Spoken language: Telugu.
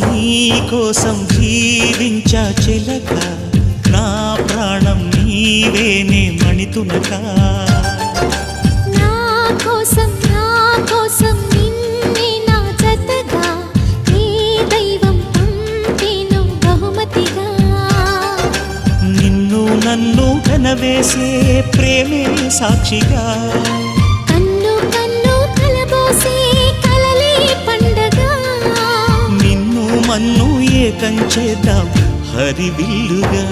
నీకోసం జీవించా చిలక, నా ప్రాణం నీవేనే మణితునక. నా కోసం నిన్నే నా జతగా, నీ దైవం పంపేను బహుమతిగా. నిన్ను నన్ను కనవేసే ప్రేమే సాక్షిగా, కన్ను కలబోసే కలలే పండగ. నిన్ను మన్ను ఏకం చేద్దాం హరివిల్లుగా.